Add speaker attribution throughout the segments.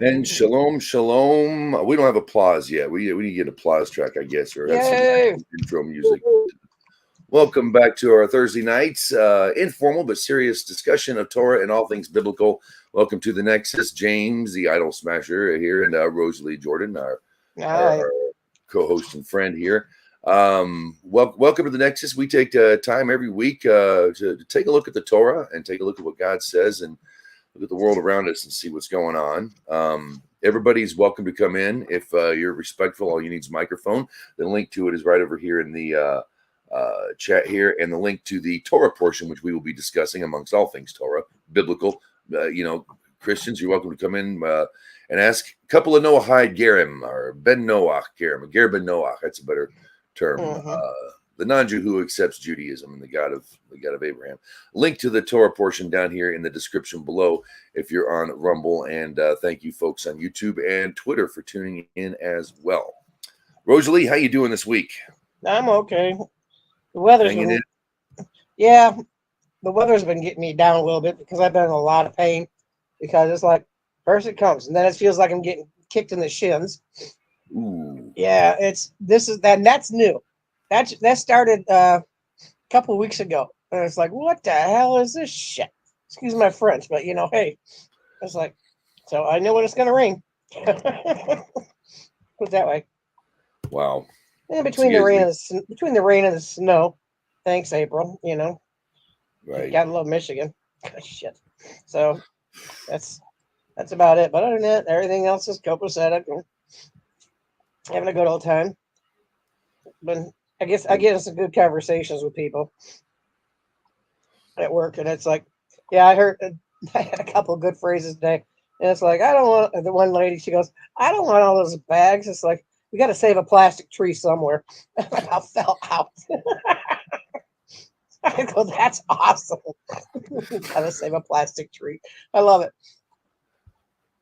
Speaker 1: And shalom, shalom. We don't have applause yet. We need to get applause track, I guess, or have
Speaker 2: Yay!
Speaker 1: some intro music. Welcome back to our Thursday nights, informal but serious discussion of Torah and all things biblical. Welcome to the Nexus. James, the idol smasher, here, and Rosalie Jordan, our co-host and friend here. Welcome to the Nexus. We take time every week to take a look at the Torah and take a look at what God says and look at the world around us and see what's going on. Everybody's welcome to come in. If you're respectful, all you need is a microphone. The link to it is right over here in the chat here, and the link to the Torah portion, which we will be discussing amongst all things Torah, biblical. Christians, you're welcome to come in and ask a couple of Noahide Gerim or Ben Noach Gerim, Ger Ben Noach. That's a better term. The non-Jew who accepts Judaism and the God of Abraham. Link to the Torah portion down here in the description below if you're on Rumble. And thank you folks on YouTube and Twitter for tuning in as well. Rosalie, how you doing this week?
Speaker 2: I'm okay. The weather's
Speaker 1: Hanging
Speaker 2: been,
Speaker 1: in?
Speaker 2: yeah, the weather's been getting me down a little bit because I've been in a lot of pain. Because it's like first it comes, and then it feels like I'm getting kicked in the shins.
Speaker 1: Ooh.
Speaker 2: Yeah, that's new. That started a couple of weeks ago, and it's like, what the hell is this shit? Excuse my French, but hey, it's like, so I know when it's gonna rain. Put it that way.
Speaker 1: Wow.
Speaker 2: And between the rain and the snow, thanks April.
Speaker 1: Right.
Speaker 2: Gotta love Michigan. Shit. So that's about it. But other than that, everything else is copacetic. Having a good old time. But I guess I get some good conversations with people at work, and it's like, yeah, I had a couple of good phrases today, and it's like, I don't want the one lady. She goes, I don't want all those bags. It's like, we got to save a plastic tree somewhere. I fell out. I go, that's awesome. Got to save a plastic tree. I love it.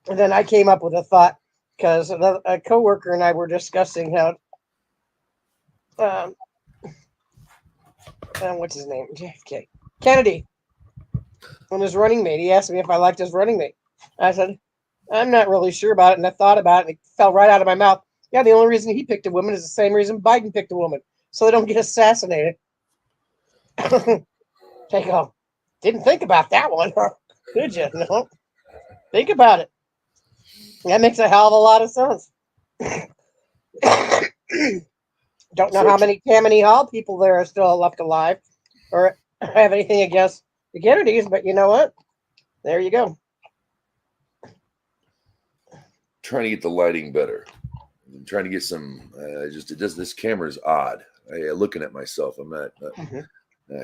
Speaker 2: And then I came up with a thought because a coworker and I were discussing how. What's his name? JFK. Kennedy. And his running mate. He asked me if I liked his running mate. I said, I'm not really sure about it. And I thought about it, and it fell right out of my mouth. Yeah, the only reason he picked a woman is the same reason Biden picked a woman. So they don't get assassinated. Take off. Didn't think about that one, huh? Did you? No. Think about it. That makes a hell of a lot of sense. Don't know how many Tammany Hall people there are still left alive or have anything against the Kennedys, but you know what? There you go.
Speaker 1: Trying to get the lighting better. I'm trying to get some. This camera is odd. Looking at myself, I'm not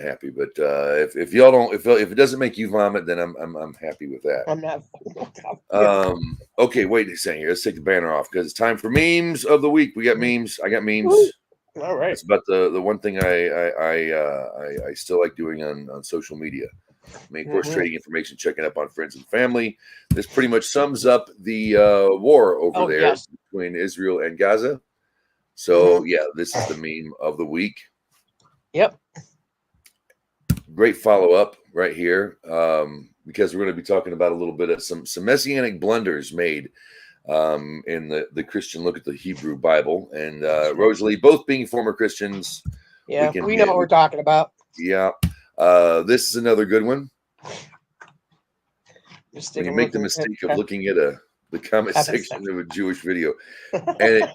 Speaker 1: happy. But if y'all don't, if it doesn't make you vomit, then I'm happy with that.
Speaker 2: I'm not.
Speaker 1: Okay, wait a second here. Let's take the banner off because it's time for memes of the week. We got memes. I got memes.
Speaker 2: Woo. All right.
Speaker 1: It's about the one thing I still like doing on social media. I mean, of course, trading information, checking up on friends and family. This pretty much sums up the war over there between Israel and Gaza. So, yeah, this is the meme of the week.
Speaker 2: Yep.
Speaker 1: Great follow-up right here because we're going to be talking about a little bit of some Messianic blunders made in the Christian look at the Hebrew Bible. And Rosalie, both being former Christians.
Speaker 2: Yeah, we know what we're talking about.
Speaker 1: Yeah. This is another good one. When you make the mistake of looking at the comment section of a Jewish video, and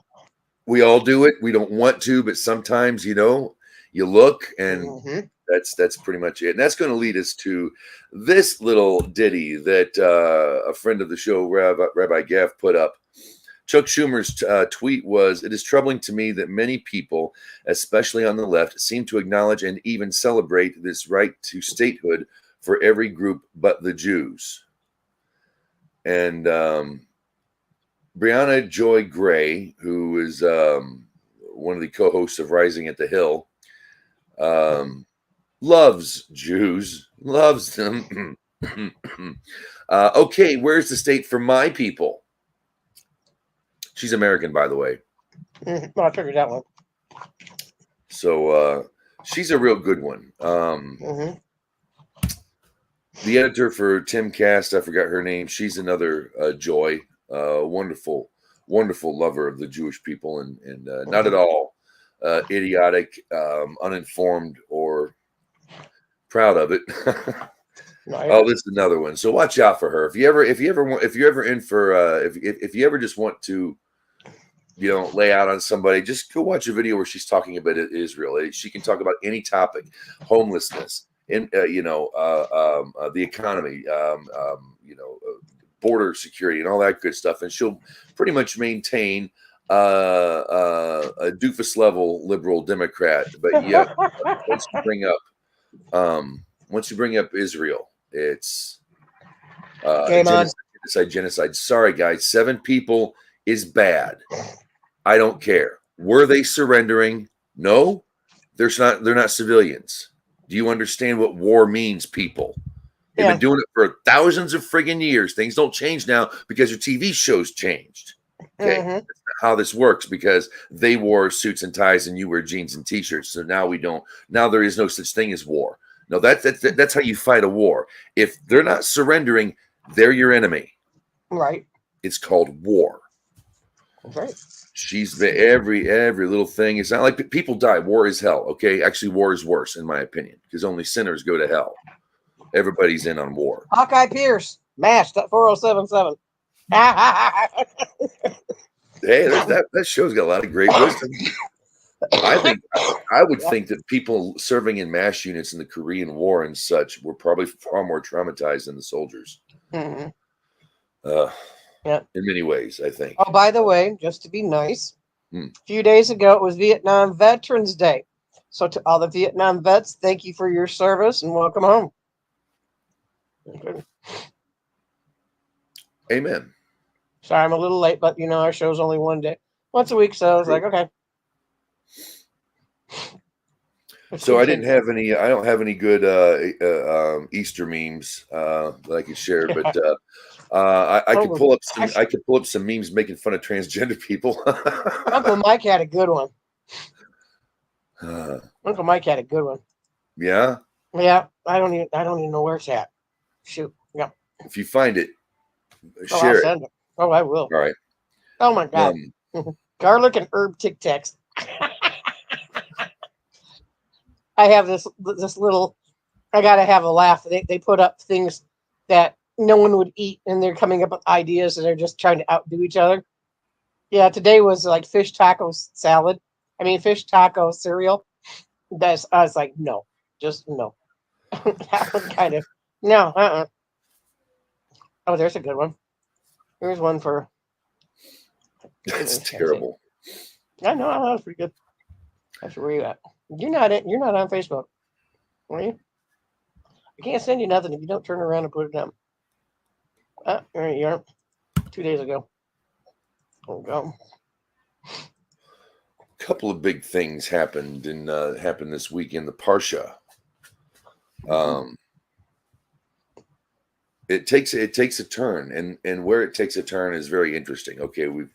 Speaker 1: we all do it. We don't want to, but sometimes you look, and that's pretty much it. And that's going to lead us to this little ditty that a friend of the show, Rabbi Gav, put up. Chuck Schumer's tweet was, "It is troubling to me that many people, especially on the left, seem to acknowledge and even celebrate this right to statehood for every group but the Jews." And Brianna Joy Gray, who is one of the co-hosts of Rising at the Hill, loves Jews, loves them. Okay, where's the state for my people? She's American, by the way.
Speaker 2: I figured that one.
Speaker 1: So she's a real good one. The editor for Timcast, I forgot her name. She's another joy. wonderful, wonderful lover of the Jewish people, and not at all idiotic, uninformed, or proud of it. Oh, this is another one. So watch out for her. If you ever in for if you ever just want to, lay out on somebody, just go watch a video where she's talking about Israel. She can talk about any topic, homelessness, the economy, border security, and all that good stuff, and she'll pretty much maintain a doofus level liberal Democrat. But yeah, once you bring up Israel, it's genocide. Sorry, guys, 7 people is bad. I don't care. Were they surrendering? No, they're not civilians. Do you understand what war means, people? They've been doing it for thousands of friggin' years. Things don't change now because your TV shows changed. Okay, that's not how this works, because they wore suits and ties and you wear jeans and t-shirts. So now we don't. Now there is no such thing as war. No, that's how you fight a war. If they're not surrendering, they're your enemy.
Speaker 2: Right.
Speaker 1: It's called war.
Speaker 2: Right.
Speaker 1: She's every little thing. It's not like people die. War is hell. Okay, actually, war is worse, in my opinion, because only sinners go to hell. Everybody's in on war.
Speaker 2: Hawkeye Pierce, mashed at 4077.
Speaker 1: Hey, that show's got a lot of great wisdom. I would think that people serving in MASH units in the Korean War and such were probably far more traumatized than the soldiers.
Speaker 2: Yeah.
Speaker 1: In many ways, I think.
Speaker 2: Oh, by the way, just to be nice, a few days ago it was Vietnam Veterans Day. So to all the Vietnam vets, thank you for your service and welcome home. Okay.
Speaker 1: Amen.
Speaker 2: Sorry, I'm a little late, but our show's only once a week, so I was like, okay.
Speaker 1: So I don't have any good Easter memes that I could share, but I could pull up some memes making fun of transgender people.
Speaker 2: Uncle Mike had a good one. Uncle Mike had a good one.
Speaker 1: Yeah.
Speaker 2: Yeah. I don't even know where it's at. Shoot. Yeah.
Speaker 1: If you find it, share it.
Speaker 2: Send it. Oh, I will.
Speaker 1: All right.
Speaker 2: Oh my God. Garlic and herb Tic Tacs. I have this little. I gotta have a laugh. They put up things that no one would eat, and they're coming up with ideas, and they're just trying to outdo each other. Yeah, today was like fish taco salad. Fish taco cereal. I was like, no, just no. That one kind of no. Oh, there's a good one. Here's one for.
Speaker 1: That's terrible.
Speaker 2: I know that was pretty good. That's where you at. You're not on Facebook, are you? I can't send you nothing if you don't turn around and put it down. There you are. 2 days ago. There we go.
Speaker 1: A couple of big things happened this week in the Parsha. It takes a turn, and where it takes a turn is very interesting. Okay, we're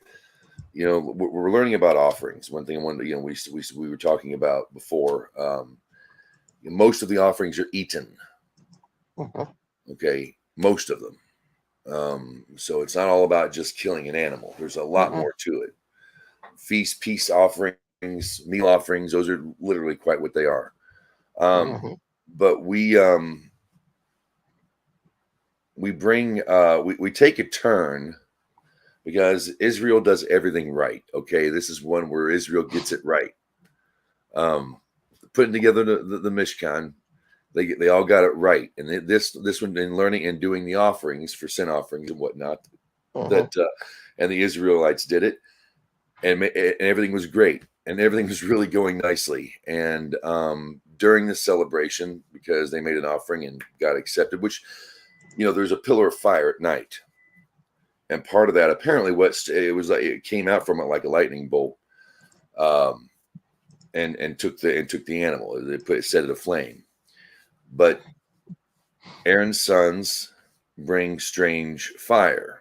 Speaker 1: learning about offerings. One thing we were talking about before. Most of the offerings are eaten. Okay, most of them. So it's not all about just killing an animal. There's a lot more to it. Feast, peace offerings, meal offerings, those are literally quite what they are. But we take a turn because Israel does everything right. Okay, this is one where Israel gets it right. Putting together the Mishkan, they all got it right, and this one in learning and doing the offerings for sin offerings and whatnot, and the Israelites did it, and everything was great, and everything was really going nicely. And during the celebration, because they made an offering and got accepted, which there's a pillar of fire at night. And part of that, apparently, it came out from it like a lightning bolt, and took the animal. They set it aflame. But Aaron's sons bring strange fire.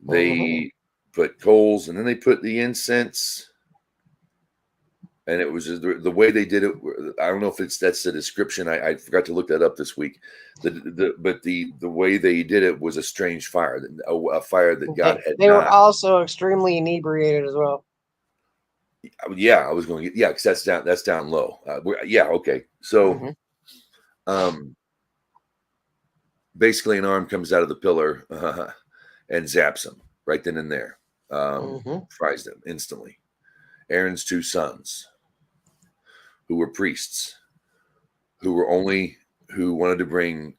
Speaker 1: They put coals, and then they put the incense And it was the way they did it. I don't know if that's the description. I forgot to look that up this week. But the way they did it was a strange fire, a fire that God had.
Speaker 2: They were also extremely inebriated as well.
Speaker 1: Yeah, I was going. Yeah, because that's down low. Yeah, okay. So, basically, an arm comes out of the pillar and zaps them right then and there. Fries them instantly. Aaron's two sons, who were priests, who wanted to bring.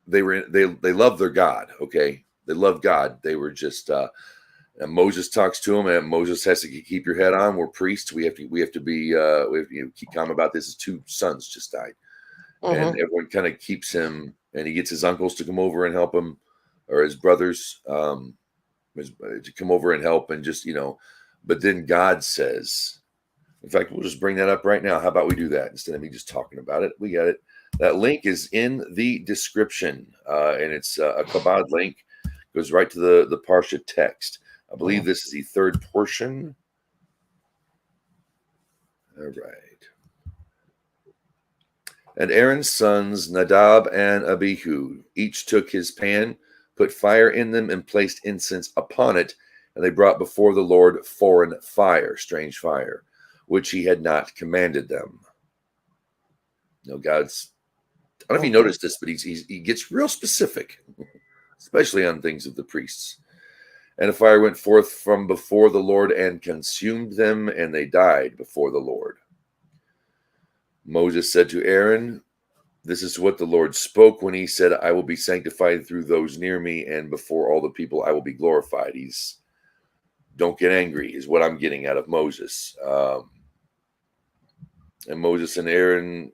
Speaker 1: They loved their God. Okay, they loved God. They were just. And Moses talks to him, and Moses has to keep your head on. We're priests. We have to be. We have to keep calm about this. His two sons just died, and everyone kind of keeps him. And he gets his uncles to come over and help him, or his brothers to come over and help, and just But then God says, in fact, we'll just bring that up right now. How about we do that instead of me just talking about it? We got it. That link is in the description, and it's a Chabad link. Goes right to the Parsha text. I believe this is the third portion. All right. And Aaron's sons, Nadab and Abihu, each took his pan, put fire in them, and placed incense upon it. And they brought before the Lord foreign fire, strange fire, which he had not commanded them. God's, I don't know if you noticed this, but he gets real specific, especially on things of the priests. And a fire went forth from before the Lord and consumed them, and they died before the Lord. Moses said to Aaron, "This is what the Lord spoke when he said, I will be sanctified through those near me, and before all the people I will be glorified." Don't get angry, is what I'm getting out of Moses. And Moses and Aaron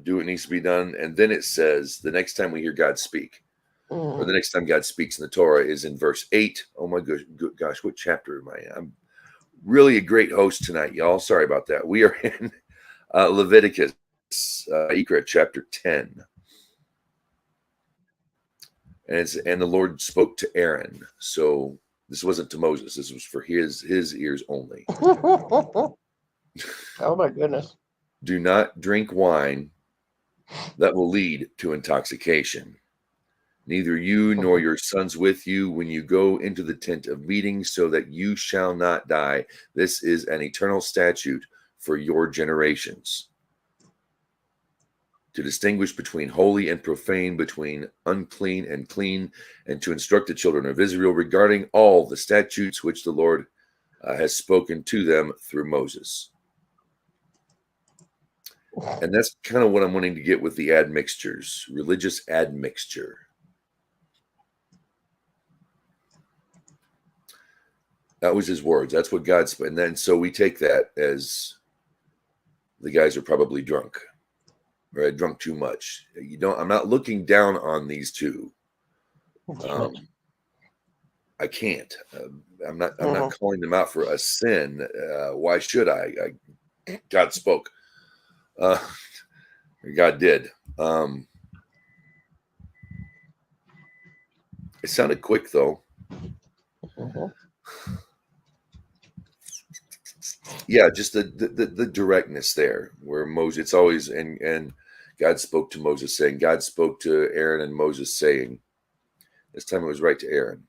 Speaker 1: do what needs to be done. And then it says, the next time we hear God speak, or the next time God speaks in the Torah, is in verse 8. Oh my gosh, what chapter am I in? I'm really a great host tonight, y'all. Sorry about that. We are in Leviticus, Ikra, chapter 10. And the Lord spoke to Aaron. So this wasn't to Moses. This was for his ears only.
Speaker 2: Oh my goodness.
Speaker 1: Do not drink wine that will lead to intoxication. Neither you nor your sons with you when you go into the tent of meeting, so that you shall not die. This is an eternal statute for your generations, to distinguish between holy and profane, between unclean and clean, and to instruct the children of Israel regarding all the statutes which the Lord has spoken to them through Moses. And that's kind of what I'm wanting to get with the admixtures, religious admixture. That was his words. That's what God spoke. And then so we take that as the guys are probably drunk, or drunk too much. I'm not looking down on these two. I can't. I'm not calling them out for a sin. Why should I? God spoke. God did. It sounded quick though. Yeah, just the directness there, where Moses, it's always, and God spoke to Moses saying, God spoke to Aaron and Moses saying, this time it was right to Aaron,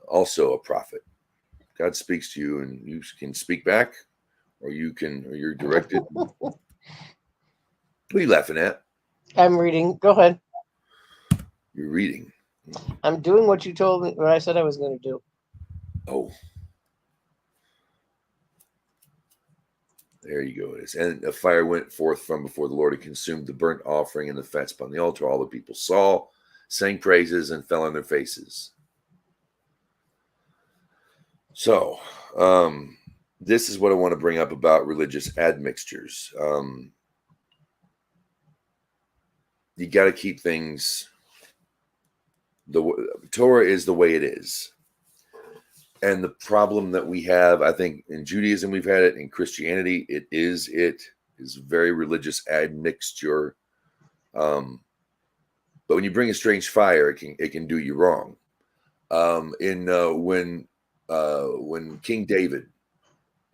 Speaker 1: also a prophet. God speaks to you, and you can speak back, or you're directed. What are you laughing at?
Speaker 2: I'm reading. Go ahead.
Speaker 1: You're reading.
Speaker 2: I'm doing what you told me, what I said I was going to do.
Speaker 1: Oh. There you go. It is. And a fire went forth from before the Lord and consumed the burnt offering and the fats upon the altar. All the people saw, sang praises, and fell on their faces. So, this is what I want to bring up about religious admixtures. You got to keep things. The Torah is the way it is. And the problem that we have, I think, in Judaism, we've had it. In Christianity, it is very religious admixture. But when you bring a strange fire, it can do you wrong. When King David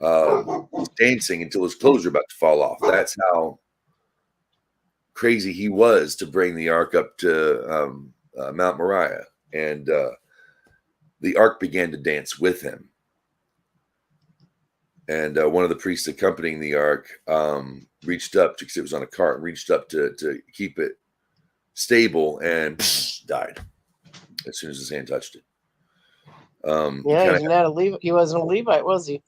Speaker 1: He's dancing until his clothes are about to fall off. That's how crazy he was to bring the ark up to Mount Moriah. And the ark began to dance with him. And one of the priests accompanying the ark reached up, because it was on a cart, reached up to keep it stable, and died as soon as his hand touched it.
Speaker 2: Yeah, he's not a Levite. He wasn't a Levite, was he?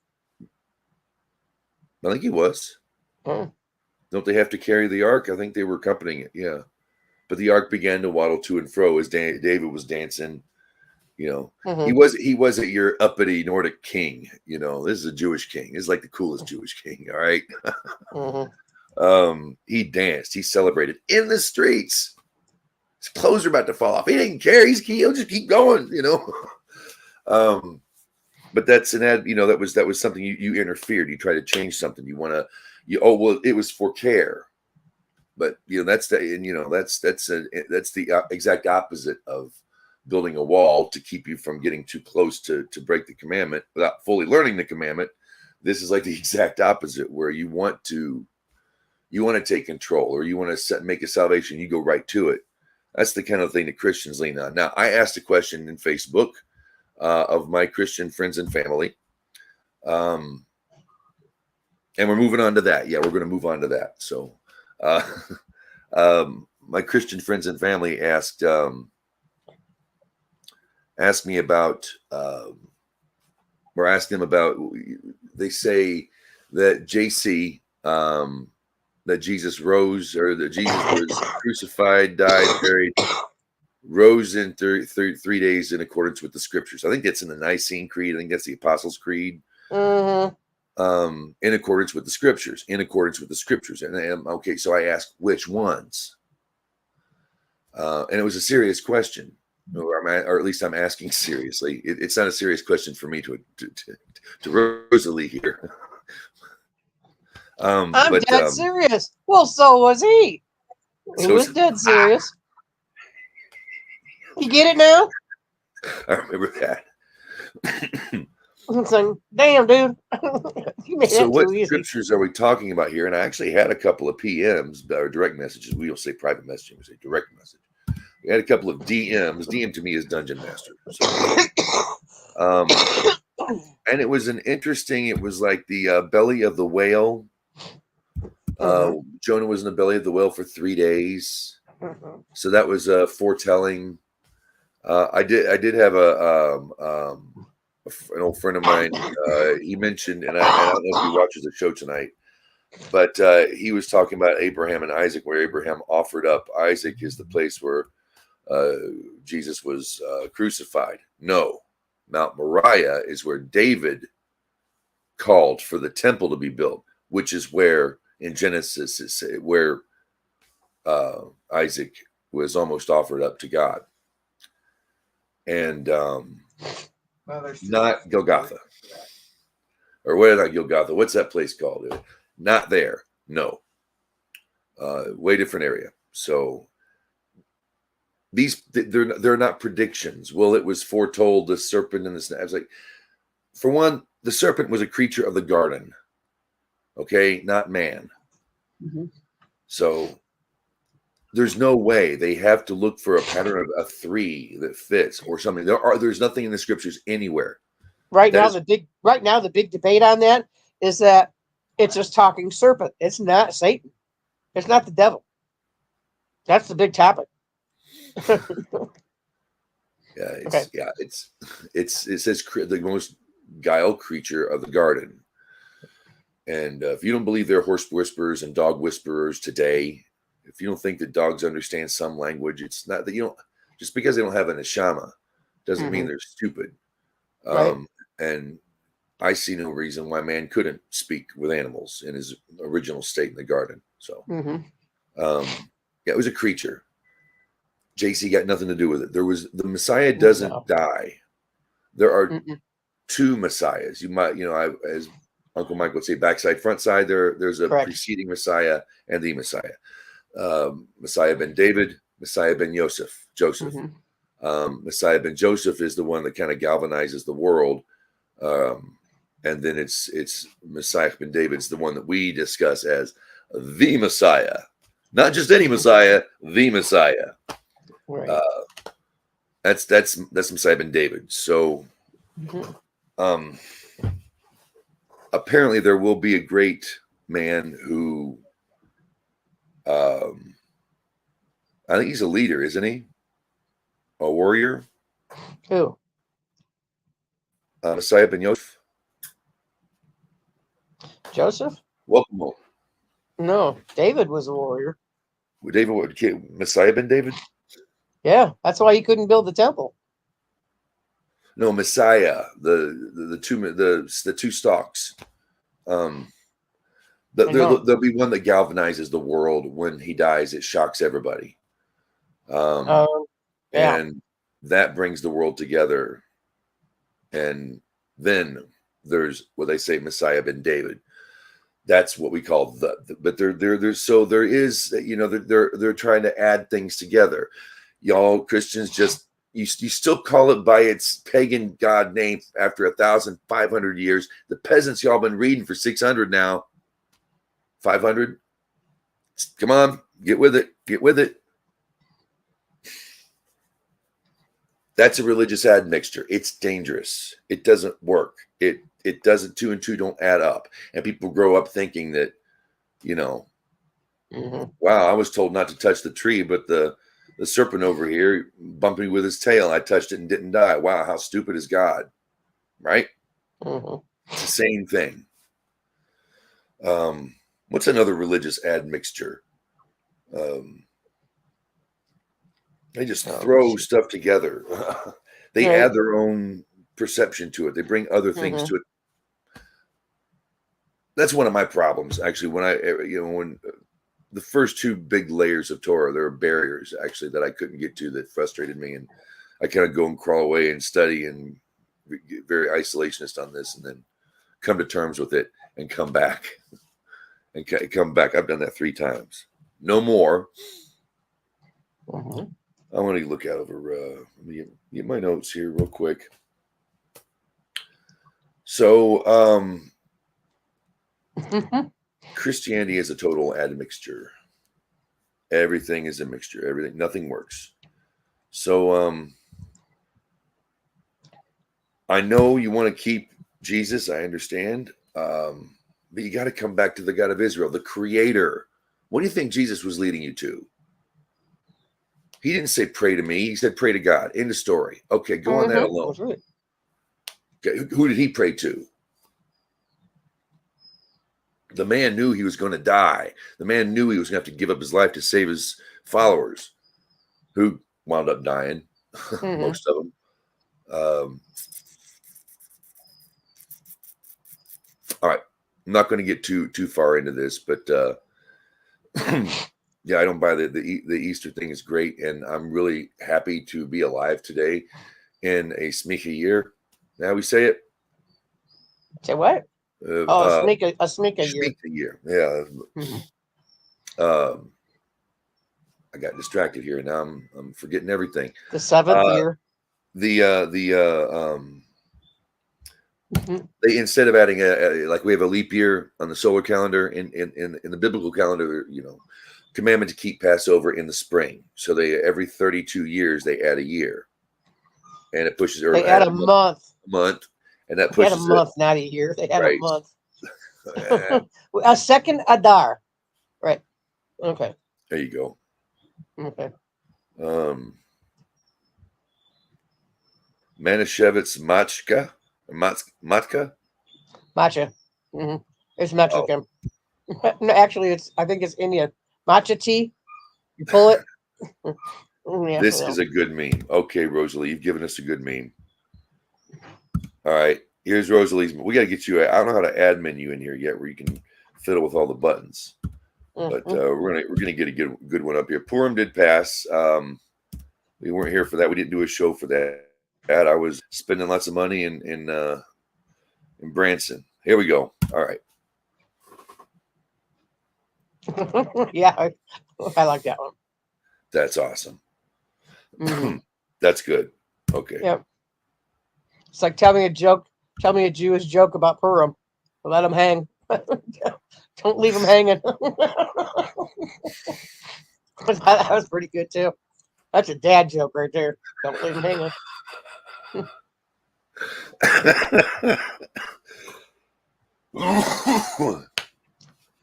Speaker 1: I think he was.
Speaker 2: Oh.
Speaker 1: Don't they have to carry the ark? I think they were accompanying it. Yeah. But the ark began to waddle to and fro as David was dancing. You know, he wasn't your uppity Nordic king. You know, this is a Jewish king. This is like the coolest Jewish king. All right. He danced. He celebrated in the streets. His clothes are about to fall off. He didn't care. He'll just keep going. You know. But that's that was something you interfered. You tried to change something. You want to. It was for care. But that's the exact opposite of building a wall to keep you from getting too close to break the commandment without fully learning the commandment. This is like the exact opposite, where you want to take control, or you want to make a salvation. You go right to it. That's the kind of thing that Christians lean on. Now, I asked a question in Facebook of my Christian friends and family, and we're moving on to that. Yeah, we're going to move on to that. So, my Christian friends and family asked me about, or asked them about. They say that JC, that Jesus rose, or that Jesus was crucified, died, buried, rose in 3 days in accordance with the scriptures. I think that's in the Nicene Creed. I think that's the Apostles' Creed. In accordance with the scriptures. In accordance with the scriptures. And okay, so I asked which ones, and it was a serious question, or at least I'm asking seriously. It's not a serious question for me to Rosalie here.
Speaker 2: I'm dead serious. Well, so was he. He was dead serious. You get it now?
Speaker 1: I remember that.
Speaker 2: I'm saying, damn, dude. You made
Speaker 1: So
Speaker 2: that
Speaker 1: what
Speaker 2: too easy.
Speaker 1: scriptures are we talking about here? And I actually had a couple of PMs, or direct messages. We don't say private messaging, we say direct message. We had a couple of DMs. DM to me is Dungeon Master. So, and it was it was like the belly of the whale. Jonah was in the belly of the whale for 3 days. So that was foretelling. I did have an old friend of mine. He mentioned, and I don't know if he watches the show tonight, but he was talking about Abraham and Isaac, where Abraham offered up Isaac is the place where Jesus was crucified. No, Mount Moriah is where David called for the temple to be built, which is where in Genesis where Isaac was almost offered up to God. And not Golgotha. Or what? Not Golgotha. What's that place called? Not there. No. Way different area. So they're not predictions. Well, it was foretold, the serpent and the snake. I was like, for one, the serpent was a creature of the garden. Okay, not man. So there's no way. They have to look for a pattern of a 3 that fits or something. There's nothing in the scriptures anywhere.
Speaker 2: Right now, the big debate on that is that it's just talking serpent. It's not Satan. It's not the devil. That's the big topic.
Speaker 1: It says the most guile creature of the garden. And if you don't believe they're horse whisperers and dog whisperers today, if you don't think that dogs understand some language, it's not that you don't, just because they don't have a neshama doesn't mean they're stupid.
Speaker 2: Right.
Speaker 1: And I see no reason why man couldn't speak with animals in his original state in the garden. So, it was a creature. JC got nothing to do with it. The Messiah doesn't die. There are 2 Messiahs. You might, as Uncle Mike would say, backside, front side. There's a preceding Messiah and the Messiah. Messiah ben David, Messiah ben Joseph. Messiah ben Joseph is the one that kind of galvanizes the world. and then it's Messiah ben David's the one that we discuss as the Messiah, not just any Messiah, the Messiah.
Speaker 2: Right.
Speaker 1: That's Messiah ben David. So, apparently there will be a great man who, I think he's a leader, isn't he? A warrior.
Speaker 2: Who?
Speaker 1: Messiah ben Yosef.
Speaker 2: Joseph?
Speaker 1: Welcome home.
Speaker 2: No, David was a warrior.
Speaker 1: Messiah ben David?
Speaker 2: Yeah, that's why he couldn't build the temple.
Speaker 1: No, Messiah, the two stalks. There'll be one that galvanizes the world. When he dies, it shocks everybody.
Speaker 2: Yeah.
Speaker 1: And that brings the world together. And then there's what they say, Messiah ben David. That's what we call but there is, you know, they're trying to add things together. Y'all Christians just you still call it by its pagan god name after 1,500 years. The peasants y'all been reading for 600 now. 500. Come on, get with it. Get with it. That's a religious admixture. It's dangerous. It doesn't work. It doesn't. 2 and 2 don't add up. And people grow up thinking that, you know, wow, I was told not to touch the tree, but the serpent over here bumped me with his tail. I touched it and didn't die. Wow, how stupid is God? Right? It's the same thing. What's another religious admixture? They just throw stuff together. They add their own perception to it. They bring other things to it. That's one of my problems, actually. When the first 2 big layers of Torah, there were barriers actually that I couldn't get to that frustrated me, and I kind of go and crawl away and study and get very isolationist on this, and then come to terms with it and come back and come back. I've done that 3 times. No more. I want to look out over. Let me get my notes here real quick. So, Christianity is a total admixture. Everything is a mixture. Everything, nothing works. So, I know you want to keep Jesus. I understand, but you got to come back to the God of Israel, the Creator. What do you think Jesus was leading you to? He didn't say pray to me. He said pray to God. End of story. Okay, go on that alone.
Speaker 2: Right.
Speaker 1: Okay, who did he pray to? The man knew he was going to die. The man knew he was going to have to give up his life to save his followers, who wound up dying, most of them. All right, I'm not going to get too far into this, but yeah, I don't buy the Easter thing is great, and I'm really happy to be alive today in a Smicha year. Now we say it.
Speaker 2: Say what? A Smicha
Speaker 1: year. Yeah. I got distracted here, and now I'm forgetting everything.
Speaker 2: The 7th year.
Speaker 1: They, instead of adding like we have a leap year on the solar calendar, in the biblical calendar, you know, commandment to keep Passover in the spring. So they every 32 years they add a year, and it pushes.
Speaker 2: They add a month.
Speaker 1: And that pushes.
Speaker 2: They had a month, not a year. They had
Speaker 1: right.
Speaker 2: a month. A second Adar. Right. Okay.
Speaker 1: There you go.
Speaker 2: Okay.
Speaker 1: Manischewitz Matka.
Speaker 2: Matcha. It's Mexican. No, actually, I think it's Indian. Matcha tea. You pull it.
Speaker 1: This is a good meme. Okay, Rosalie, you've given us a good meme. All right, here's Rosalie's. We got to get you. I don't know how to admin you in here yet, where you can fiddle with all the buttons. But we're gonna get a good one up here. Purim did pass. We weren't here for that. We didn't do a show for that. I was spending lots of money in Branson. Here we go. All right.
Speaker 2: Yeah, I like that one.
Speaker 1: That's awesome. That's good. Okay.
Speaker 2: Yep. It's like telling a joke tell me a Jewish joke about Purim. Let them hang. Don't leave them hanging. That was pretty good too. That's a dad joke right there. Don't leave them hanging.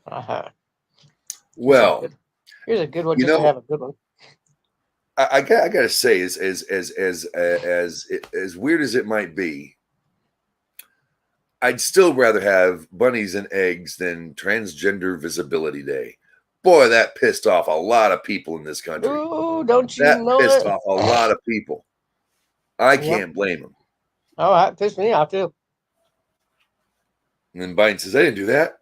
Speaker 2: Uh-huh.
Speaker 1: Well,
Speaker 2: here's a good one. Just to have a good one.
Speaker 1: I gotta say, as weird as it might be, I'd still rather have bunnies and eggs than Transgender Visibility Day. Boy, that pissed off a lot of people in this country.
Speaker 2: Ooh, don't you
Speaker 1: that
Speaker 2: know
Speaker 1: pissed
Speaker 2: it?
Speaker 1: off a lot of people. I can't blame them.
Speaker 2: Oh, that pissed me off too.
Speaker 1: And then Biden says, I didn't do that.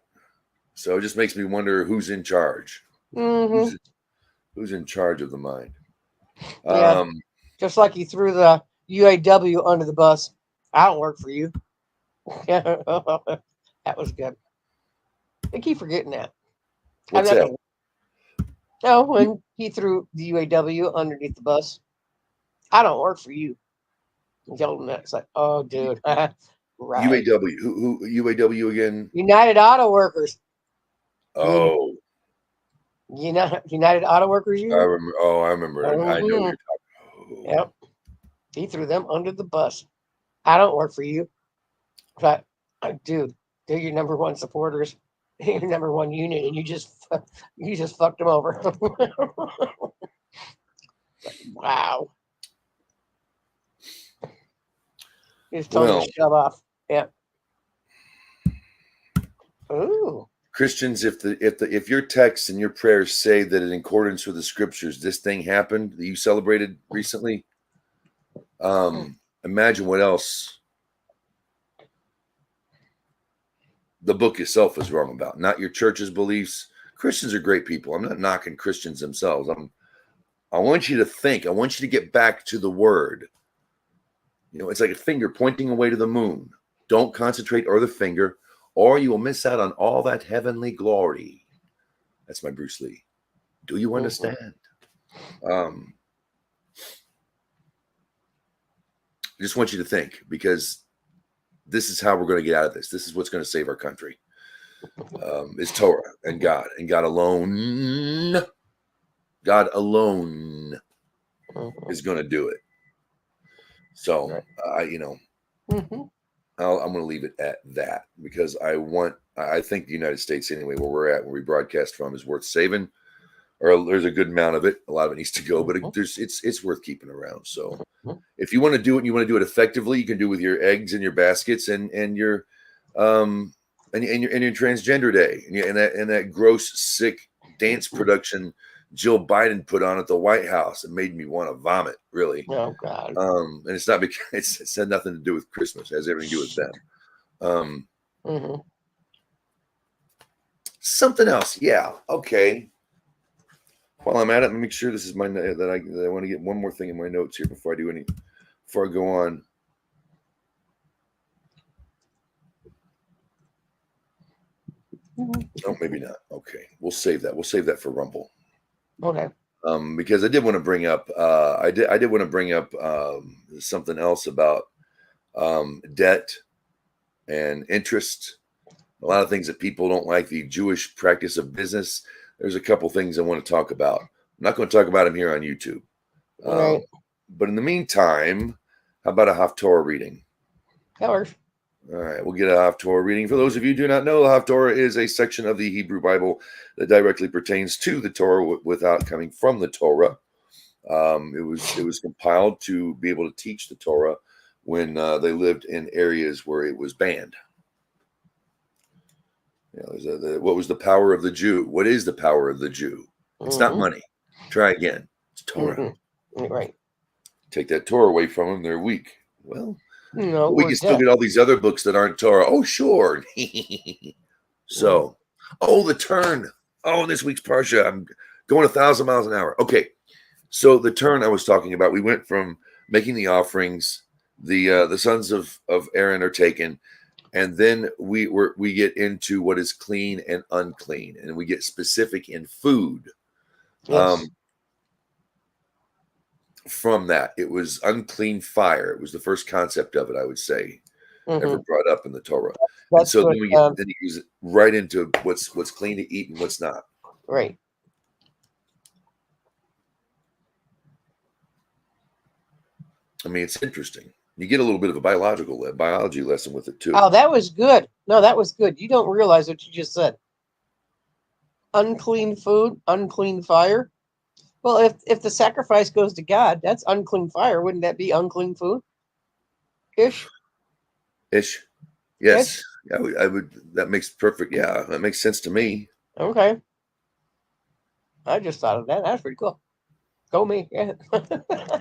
Speaker 1: So it just makes me wonder who's in charge.
Speaker 2: Mm-hmm.
Speaker 1: Who's in charge of the mind?
Speaker 2: Yeah. Just like he threw the UAW under the bus. I don't work for you. Yeah, that was good. I keep forgetting that.
Speaker 1: What's that?
Speaker 2: No, when he threw the UAW underneath the bus. I don't work for you. He told him that. It's like, oh, dude. Right.
Speaker 1: UAW. Who UAW again?
Speaker 2: United Auto Workers.
Speaker 1: Oh.
Speaker 2: United Auto Workers Union?
Speaker 1: I remember. I know what you're talking about.
Speaker 2: Yep. He threw them under the bus. I don't work for you. But, dude, they're your number one supporters, your number one union, and you just fucked them over. Wow. You just told them to shove off. Yeah. Ooh.
Speaker 1: Christians, if your texts and your prayers say that in accordance with the scriptures, this thing happened that you celebrated recently, imagine what else the book itself is wrong about. Not your church's beliefs. Christians are great people. I'm not knocking Christians themselves. I want you to think. I want you to get back to the word. You know, it's like a finger pointing away to the moon. Don't concentrate on the finger, or you will miss out on all that heavenly glory. That's my Bruce Lee. Do you understand? I just want you to think, because this is how we're going to get out of this. This is what's going to save our country. Is Torah and God alone. God alone is going to do it. So, I'm going to leave it at that, because I think the United States, anyway, where we're at, where we broadcast from, is worth saving. Or there's a good amount of it. A lot of it needs to go, but it's worth keeping around. So if you want to do it and you want to do it effectively, you can do it with your eggs and your baskets and your transgender day and that gross, sick dance production Jill Biden put on at the White House. It made me want to vomit, really.
Speaker 2: Oh God.
Speaker 1: And it's not because it's had nothing to do with Christmas. It has everything to do with them. Something else. Yeah. Okay. While I'm at it, let me make sure this is my that I want to get one more thing in my notes here before I go on. Oh, maybe not. Okay, we'll save that. We'll save that for Rumble.
Speaker 2: Okay.
Speaker 1: Because I did want to bring up. I did want to bring up something else about debt and interest. A lot of things that people don't like. The Jewish practice of business. There's a couple things I want to talk about. I'm not going to talk about them here on YouTube.
Speaker 2: Right.
Speaker 1: But in the meantime, how about a Haftorah reading?
Speaker 2: That works.
Speaker 1: All right, we'll get a Haftorah reading. For those of you who do not know, the Haftorah is a section of the Hebrew Bible that directly pertains to the Torah without coming from the Torah. It was compiled to be able to teach the Torah when they lived in areas where it was banned. What was the power of the Jew? What is the power of the Jew? It's not money. Try again. It's Torah.
Speaker 2: Right.
Speaker 1: Take that Torah away from them, they're weak. Well,
Speaker 2: no,
Speaker 1: we can still get all these other books that aren't Torah. Oh, sure. So, the turn. Oh, this week's Parsha. I'm going 1,000 miles an hour. Okay. So the turn I was talking about, we went from making the offerings, the sons of Aaron are taken. And then we get into what is clean and unclean, and we get specific in food.
Speaker 2: Yes.
Speaker 1: From that, it was unclean fire. It was the first concept of it, I would say. ever brought up in the Torah. And
Speaker 2: That's
Speaker 1: so
Speaker 2: what,
Speaker 1: then he goes right into what's clean to eat and what's not.
Speaker 2: right.
Speaker 1: I mean, it's interesting. You get a little bit of a biology lesson with it too.
Speaker 2: Oh, that was good. No, that was good. You don't realize what you just said. Unclean food, unclean fire. Well, if the sacrifice goes to God, that's unclean fire. Wouldn't that be unclean food? Ish.
Speaker 1: Ish. Yes. Yeah, I would. That makes perfect. Yeah, that makes sense to me.
Speaker 2: Okay. I just thought of that. That's pretty cool. Go me. Yeah.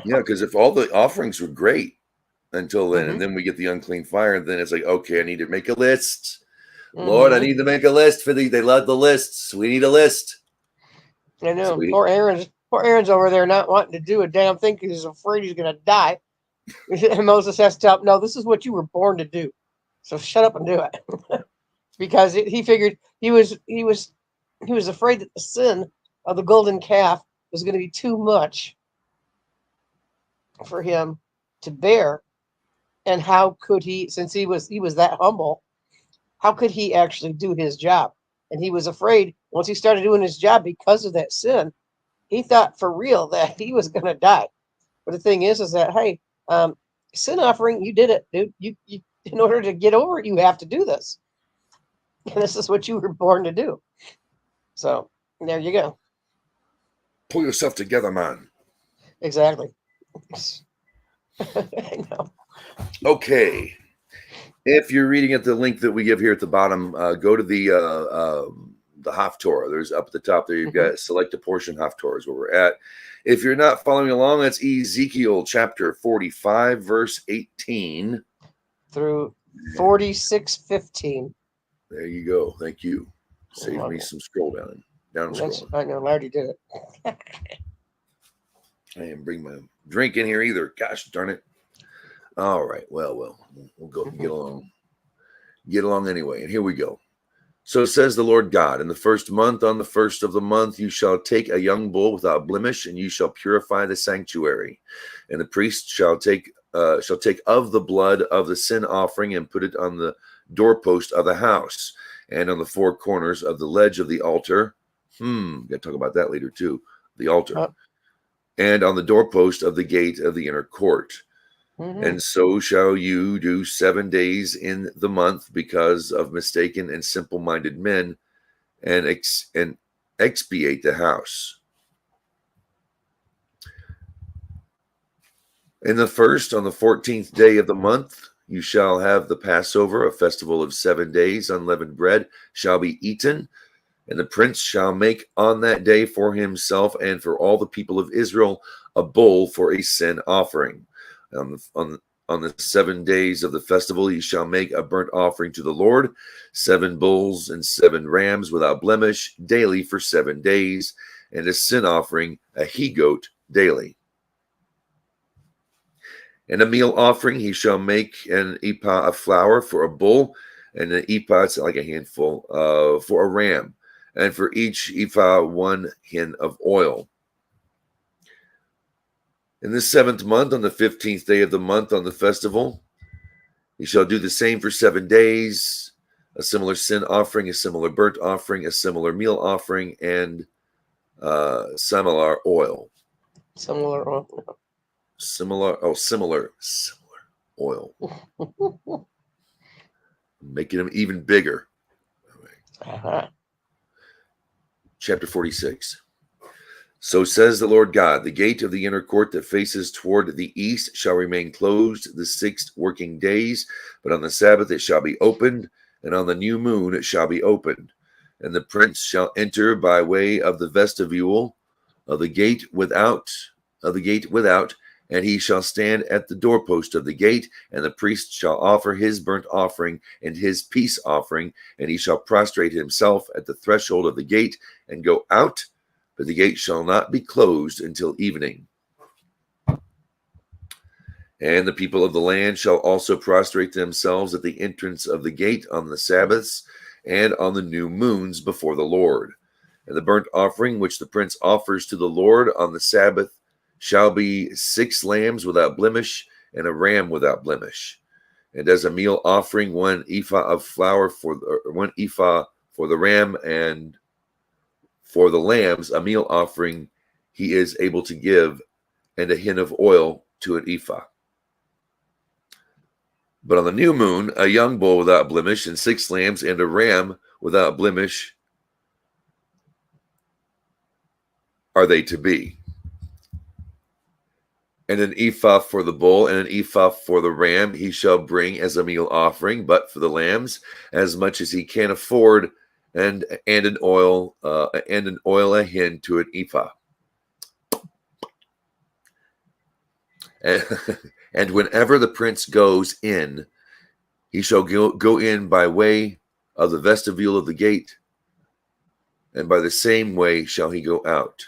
Speaker 1: Yeah, because if all the offerings were great until then,
Speaker 2: Mhm.
Speaker 1: and then we get the unclean fire, and then it's like, okay, I need to make a list. Lord, I
Speaker 2: Mhm.
Speaker 1: need to make a list for these. They love the lists. We need a list.
Speaker 2: I know.
Speaker 1: So
Speaker 2: Poor Aaron's over there not wanting to do a damn thing because he's afraid he's gonna die. And Moses has to tell him, no, this is what you were born to do. So shut up and do it. Because he figured he was afraid that the sin of the golden calf was going to be too much for him to bear. And how could he, since he was that humble, how could he actually do his job? And he was afraid once he started doing his job because of that sin, he thought for real that he was going to die. But the thing is that, hey, sin offering, you did it, dude. You in order to get over it, you have to do this. And this is what you were born to do. So there you go.
Speaker 1: pull yourself together, man.
Speaker 2: Exactly. I know.
Speaker 1: Okay. If you're reading at the link that we give here at the bottom, go to the Haftorah. There's up at the top there. You've got select a portion. Haftorah is where we're at. If you're not following along, that's Ezekiel chapter 45, verse 18
Speaker 2: through 46:15.
Speaker 1: There you go. Thank you. Save me some scroll down. Scrolling.
Speaker 2: I know. I already did it.
Speaker 1: I didn't bring my drink in here either. Gosh darn it. All right. Well, we'll go get along anyway. And here we go. So says the Lord God, in the first month, on the first of the month, you shall take a young bull without blemish, and you shall purify the sanctuary. And the priest shall take of the blood of the sin offering and put it on the doorpost of the house and on the four corners of the ledge of the altar. Got to talk about that later too. The altar. And on the doorpost of the gate of the inner court. And so shall you do 7 days in the month because of mistaken and simple-minded men, and expiate the house. In the first, on the 14th day of the month, you shall have the Passover, a festival of 7 days. Unleavened bread shall be eaten, and the prince shall make on that day for himself and for all the people of Israel a bull for a sin offering. On the 7 days of the festival, you shall make a burnt offering to the Lord, 7 bulls and 7 rams without blemish daily for 7 days, and a sin offering, a he-goat daily. And a meal offering, he shall make an ephah of flour for a bull, and an ephah, it's like a handful, for a ram, and for each ephah 1 hin of oil. In the 7th month, on the 15th day of the month, on the festival, he shall do the same for 7 days, a similar sin offering, a similar burnt offering, a similar meal offering, and similar oil.
Speaker 2: Similar
Speaker 1: oil. Making them even bigger. Chapter 46. So says the Lord God, the gate of the inner court that faces toward the east shall remain closed the 6 working days, but on the Sabbath it shall be opened, and on the new moon it shall be opened. And the prince shall enter by way of the vestibule of the gate without, and he shall stand at the doorpost of the gate, and the priest shall offer his burnt offering and his peace offering, and he shall prostrate himself at the threshold of the gate and go out, but the gate shall not be closed until evening. And the people of the land shall also prostrate themselves at the entrance of the gate on the Sabbaths and on the new moons before the Lord. And the burnt offering which the prince offers to the Lord on the Sabbath shall be 6 lambs without blemish and a ram without blemish. And as a meal offering, 1 ephah of flour for 1 ephah for the ram, and for the lambs, a meal offering he is able to give, and a hin of oil to an ephah. But on the new moon, a young bull without blemish, and 6 lambs, and a ram without blemish are they to be. And an ephah for the bull, and an ephah for the ram he shall bring as a meal offering, but for the lambs, as much as he can afford, and an oil a hin to an ephah. And whenever the prince goes in, he shall go in by way of the vestibule of the gate, and by the same way shall he go out.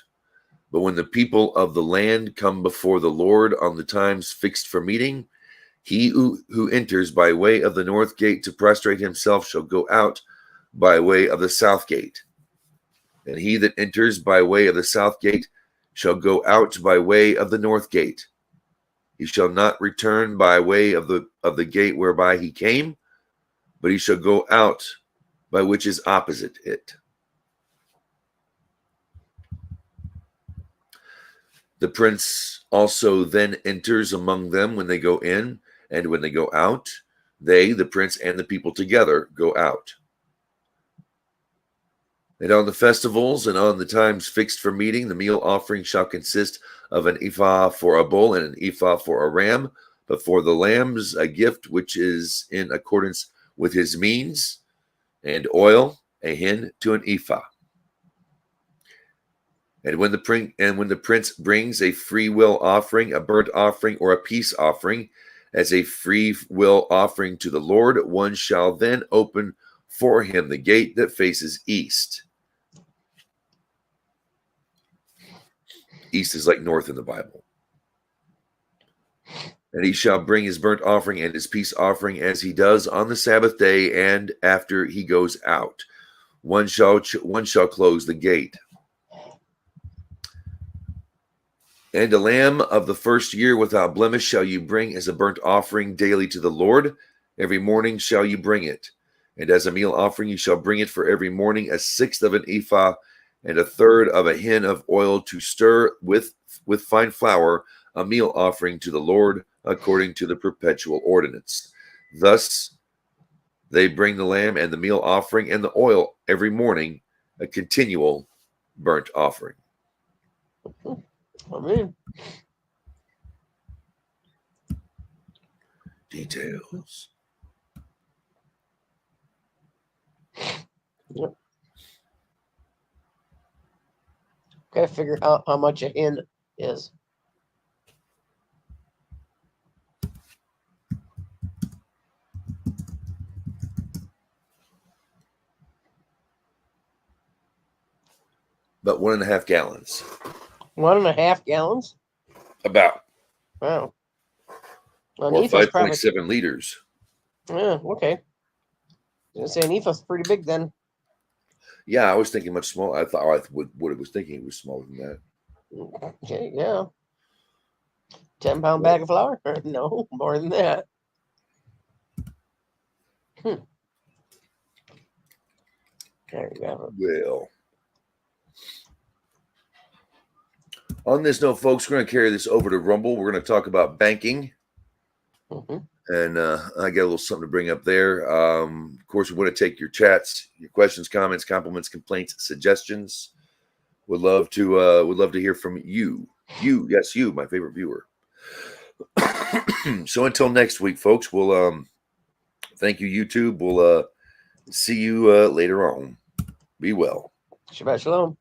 Speaker 1: But when the people of the land come before the Lord on the times fixed for meeting, he who enters by way of the north gate to prostrate himself shall go out by way of the south gate. And he that enters by way of the south gate shall go out by way of the north gate. He shall not return by way of the gate whereby he came, but he shall go out by which is opposite it. The prince also then enters among them when they go in, and when they go out, they, the prince and the people together, go out. And on the festivals and on the times fixed for meeting, the meal offering shall consist of an ephah for a bull and an ephah for a ram, but for the lambs a gift which is in accordance with his means, and oil, a hin to an ephah. And when the prince brings a free will offering, a burnt offering, or a peace offering, as a free will offering to the Lord, one shall then open for him the gate that faces east. East is like north in the Bible. And he shall bring his burnt offering and his peace offering as he does on the Sabbath day, and after he goes out. One shall close the gate. And a lamb of the first year without blemish shall you bring as a burnt offering daily to the Lord. Every morning shall you bring it. And as a meal offering you shall bring it for every morning 1/6 of an ephah, and 1/3 of a hin of oil to stir with fine flour, a meal offering to the Lord according to the perpetual ordinance. Thus they bring the lamb and the meal offering and the oil every morning, a continual burnt offering.
Speaker 2: Amen.
Speaker 1: Details.
Speaker 2: Yep. Gotta figure out how much a hin is.
Speaker 1: About 1.5 gallons.
Speaker 2: 1.5 gallons?
Speaker 1: About.
Speaker 2: Wow. Well,
Speaker 1: Or
Speaker 2: an ephah's
Speaker 1: 5.7 liters.
Speaker 2: Yeah, okay. I was gonna say an ephah's pretty big then.
Speaker 1: Yeah, I was thinking much smaller. I thought what it was thinking it was smaller than that.
Speaker 2: Okay, yeah. 10-pound bag of flour? No, more than that. There you go.
Speaker 1: Well, on this note, folks, we're going to carry this over to Rumble. We're going to talk about banking.
Speaker 2: Mm-hmm.
Speaker 1: And I got a little something to bring up there. Of course, we want to take your chats, your questions, comments, compliments, complaints, suggestions. Would love to hear from you. Yes, you, my favorite viewer. So until next week, folks, we'll thank you, YouTube. We'll see you later on. Be well.
Speaker 2: Shabbat shalom.